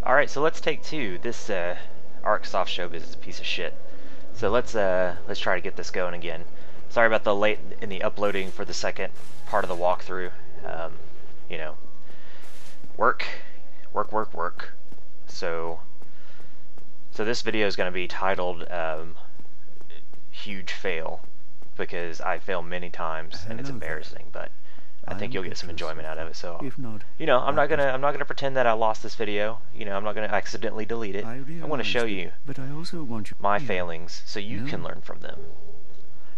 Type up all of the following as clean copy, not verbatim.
Alright, so let's take two. This Arc Soft Showbiz is a piece of shit. So let's try to get this going again. Sorry about the late in the uploading for the second part of the walkthrough. You know, work. So this video is going to be titled Huge Fail, because I fail many times and it's embarrassing, but I think you'll get some enjoyment out of it. So, you know, I'm not gonna pretend that I lost this video. You know, I'm not gonna accidentally delete it. I'm gonna show you my failings so you can learn from them.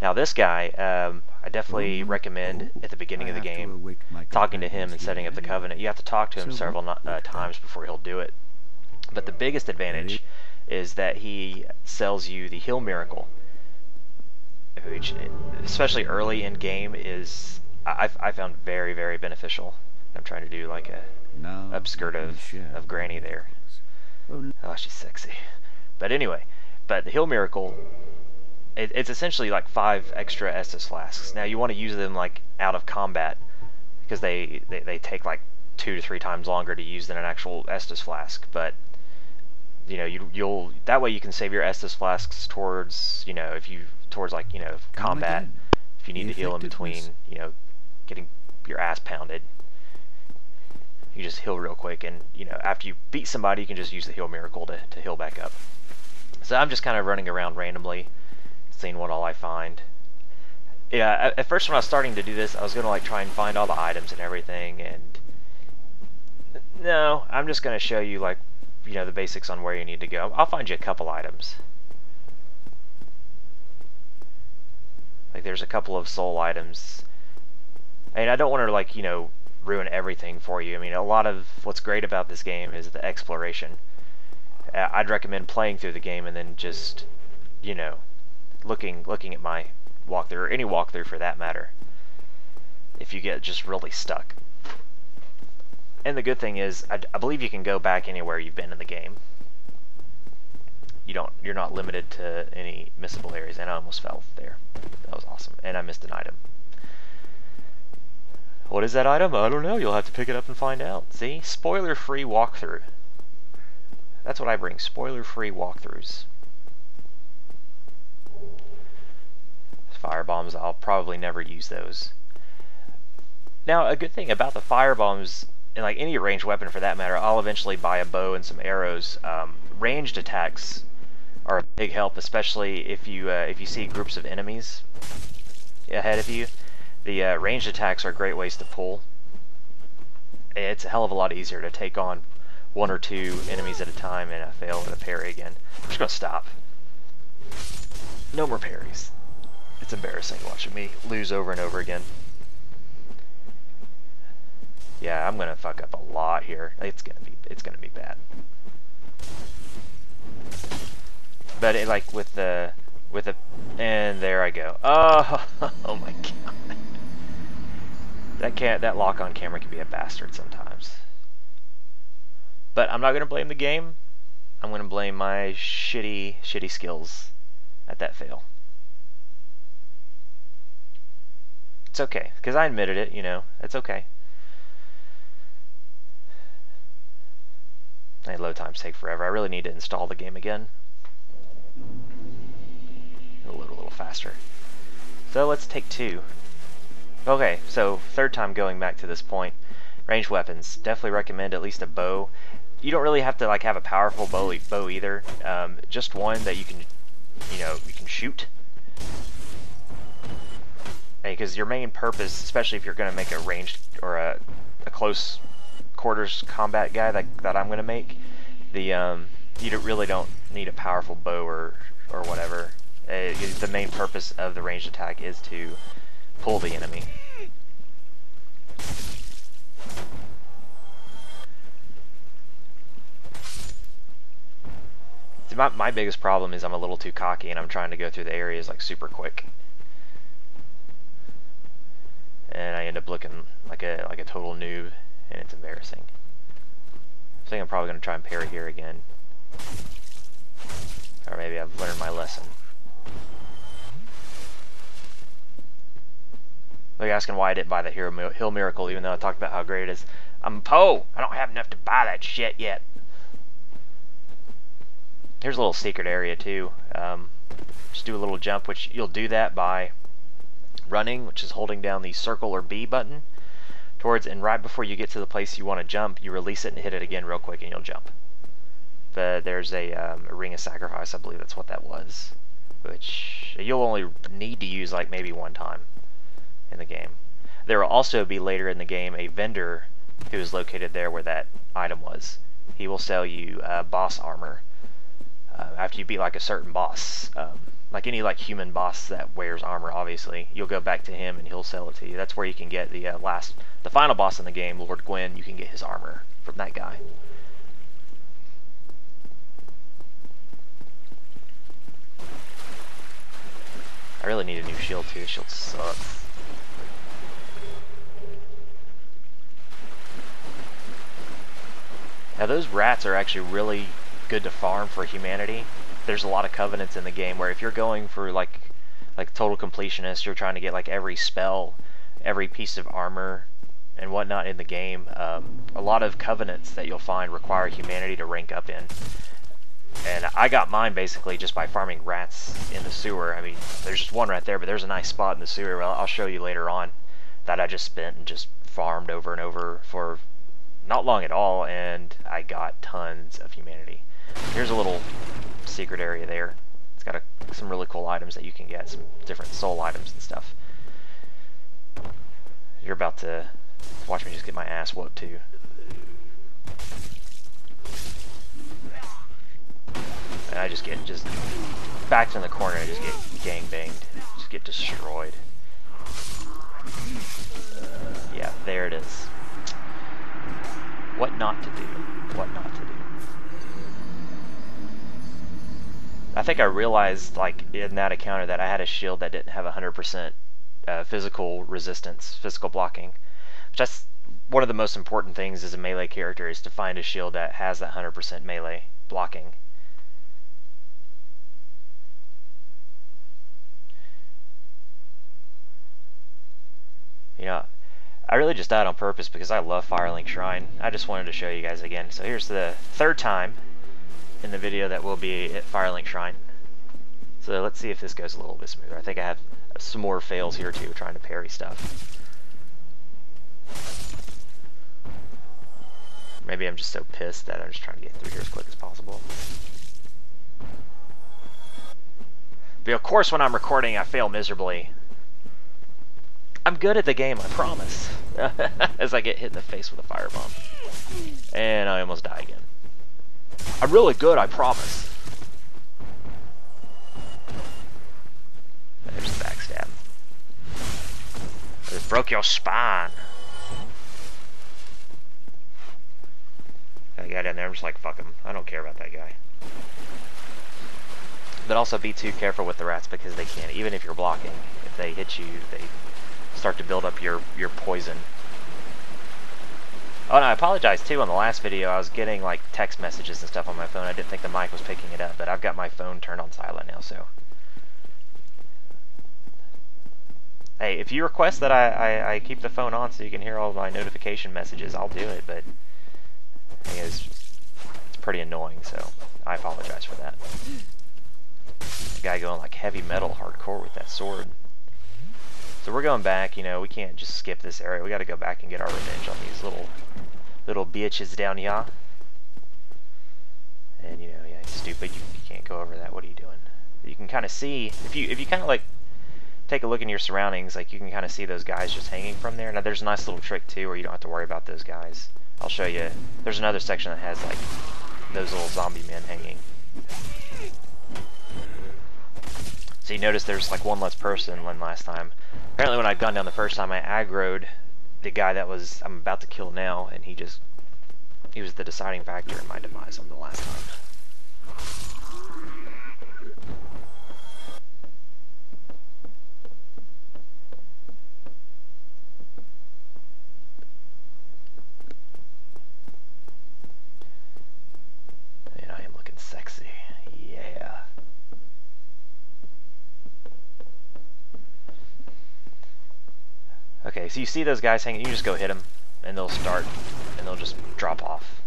Now, this guy, I definitely recommend at the beginning of the game talking to him and setting up the covenant. You have to talk to him several times before he'll do it. But the biggest advantage is that he sells you the heal miracle, which, especially early in game, is I found very beneficial. I'm trying to do like a upskirt of Granny there. Oh, she's sexy. But anyway, the heal miracle, it's essentially like 5 extra Estus flasks. Now you want to use them like out of combat, because they take like 2 to 3 times longer to use than an actual Estus flask. But you know, you'll that way you can save your Estus flasks towards, you know, towards like, you know, combat. If you need to heal in between, you know, getting your ass pounded, you just heal real quick, and you know, after you beat somebody, you can just use the heal miracle to heal back up. So I'm just kind of running around randomly, seeing what all I find. Yeah, at first when I was starting to do this, I was gonna like try and find all the items and everything, and no, I'm just gonna show you, like, you know, the basics on where you need to go. I'll find you a couple items. Like, there's a couple of soul items. And I don't want to, like, you know, ruin everything for you. I mean, a lot of what's great about this game is the exploration. I'd recommend playing through the game and then just, you know, looking at my walkthrough, or any walkthrough for that matter, if you get just really stuck. And the good thing is, I believe you can go back anywhere you've been in the game. You're not limited to any missable areas. And I almost fell there. That was awesome. And I missed an item. What is that item? I don't know. You'll have to pick it up and find out. See? Spoiler-free walkthrough. That's what I bring. Spoiler-free walkthroughs. Fire bombs, I'll probably never use those. Now, a good thing about the fire bombs, and like any ranged weapon for that matter, I'll eventually buy a bow and some arrows. Ranged attacks are a big help, especially if you see groups of enemies ahead of you. The ranged attacks are great ways to pull. It's a hell of a lot easier to take on 1 or 2 enemies at a time and fail at a parry again. I'm just gonna stop. No more parries. It's embarrassing watching me lose over and over again. Yeah, I'm gonna fuck up a lot here. It's gonna be bad. But it, like with the and there I go. Oh, oh my god. That lock on camera can be a bastard sometimes. But I'm not gonna blame the game. I'm gonna blame my shitty skills at that fail. It's okay, because I admitted it, you know. It's okay. Load times take forever. I really need to install the game again. It'll load a little faster. So let's take 2. Okay, so 3rd time going back to this point. Ranged weapons. Definitely recommend at least a bow. You don't really have to like have a powerful bow either. Just one that you can, you know, you can shoot. Because your main purpose, especially if you're going to make a ranged or a close quarters combat guy that I'm going to make, you really don't need a powerful bow or whatever. The main purpose of the ranged attack is to pull the enemy. My biggest problem is I'm a little too cocky and I'm trying to go through the areas like super quick. And I end up looking like a total noob, and it's embarrassing. I think I'm probably going to try and parry here again. Or maybe I've learned my lesson. They're asking why I didn't buy the Hill Miracle, even though I talked about how great it is. I'm Poe! I don't have enough to buy that shit yet. Here's a little secret area too. Just do a little jump, which you'll do that by running, which is holding down the circle or B button towards, and right before you get to the place you want to jump, you release it and hit it again real quick and you'll jump. But there's a ring of sacrifice, I believe that's what that was, which you'll only need to use like maybe one time in the game. There will also be later in the game a vendor who is located there where that item was. He will sell you boss armor after you beat like a certain boss. Like any like human boss that wears armor, obviously, you'll go back to him and he'll sell it to you. That's where you can get the final boss in the game, Lord Gwyn. You can get his armor from that guy. I really need a new shield too. This shield sucks. Now those rats are actually really good to farm for humanity. There's a lot of covenants in the game where if you're going for like total completionist, you're trying to get like every spell, every piece of armor and whatnot in the game, a lot of covenants that you'll find require humanity to rank up in. And I got mine basically just by farming rats in the sewer. I mean, there's just one right there, but there's a nice spot in the sewer, well, I'll show you later on, that I just spent and just farmed over and over for not long at all, and I got tons of humanity. Here's a little secret area there. It's got some really cool items that you can get, some different soul items and stuff. You're about to watch me just get my ass whooped too. And I just get backed in the corner and just get gangbanged, just get destroyed. Yeah, there it is. What not to do. What not to do. I think I realized, like, in that encounter that I had a shield that didn't have 100% physical resistance, physical blocking. Which that's one of the most important things as a melee character, is to find a shield that has that 100% melee blocking. You know, I really just died on purpose because I love Firelink Shrine. I just wanted to show you guys again. So here's the third time in the video that will be at Firelink Shrine. So let's see if this goes a little bit smoother. I think I have some more fails here too, trying to parry stuff. Maybe I'm just so pissed that I'm just trying to get through here as quick as possible. But of course when I'm recording I fail miserably. I'm good at the game, I promise. As I get hit in the face with a firebomb. And I almost die again. I'm really good, I promise. There's the backstab. I just broke your spine. That guy down there, I'm just like, fuck him. I don't care about that guy. But also be too careful with the rats because they can, even if you're blocking, if they hit you, they start to build up your poison. Oh, and I apologize too, on the last video I was getting like text messages and stuff on my phone. I didn't think the mic was picking it up, but I've got my phone turned on silent now, so. Hey, if you request that I keep the phone on so you can hear all my notification messages, I'll do it, but it's pretty annoying, so I apologize for that. The guy going like heavy metal hardcore with that sword. So we're going back, you know, we can't just skip this area. We gotta go back and get our revenge on these little bitches down here. And you know, yeah, it's stupid, you can't go over that. What are you doing? You can kind of see, if you kind of like take a look in your surroundings, like you can kind of see those guys just hanging from there. Now there's a nice little trick too where you don't have to worry about those guys. I'll show you. There's another section that has like those little zombie men hanging. So you notice there's like one less person than last time. Apparently when I'd gone down the first time, I aggroed the guy that I'm about to kill now, and he was the deciding factor in my demise on the last time. And I am looking sexy. Yeah. Okay, so you see those guys hanging, you just go hit them, and they'll start, and they'll just drop off.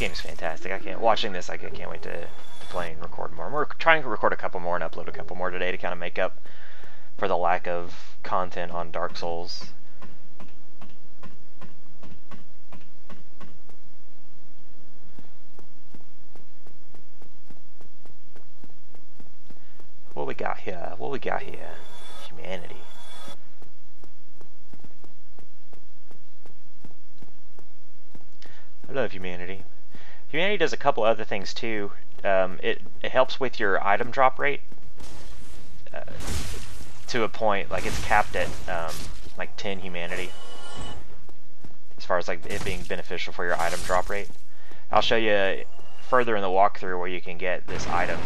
game's fantastic. I can't watching this. I can't wait to play and record more. We're trying to record a couple more and upload a couple more today to kind of make up for the lack of content on Dark Souls. What we got here? What we got here? Humanity. I love humanity. Humanity does a couple other things too. It helps with your item drop rate to a point. Like it's capped at like 10 humanity, as far as like it being beneficial for your item drop rate. I'll show you further in the walkthrough where you can get this item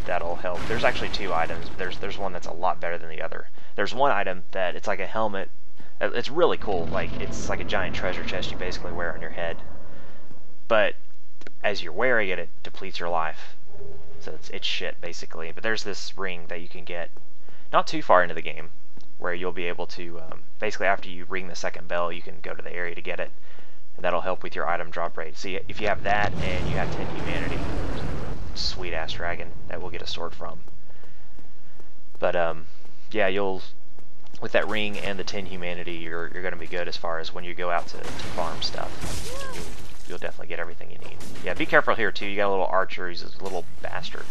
that'll help. There's actually two items. There's one that's a lot better than the other. There's one item that it's like a helmet. It's really cool. Like it's like a giant treasure chest you basically wear on your head. But as you're wearing it, it depletes your life. So it's shit, basically. But there's this ring that you can get not too far into the game, where you'll be able to, basically after you ring the second bell, you can go to the area to get it. And that'll help with your item drop rate. See, if you have that and you have 10 humanity, sweet-ass dragon that we'll get a sword from. But, yeah, you'll... with that ring and the 10 humanity, you're going to be good as far as when you go out to farm stuff. You'll definitely get everything you need. Yeah, be careful here too. You got a little archer. He's a little bastard.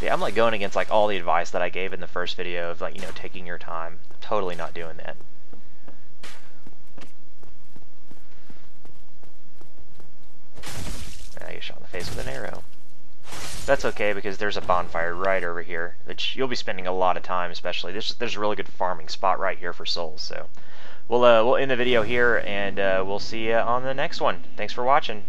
See, I'm like going against like all the advice that I gave in the first video of like, you know, taking your time. I'm totally not doing that. I get shot in the face with an arrow. That's okay because there's a bonfire right over here, which you'll be spending a lot of time, especially. There's a really good farming spot right here for souls. So we'll end the video here, and we'll see you on the next one. Thanks for watching.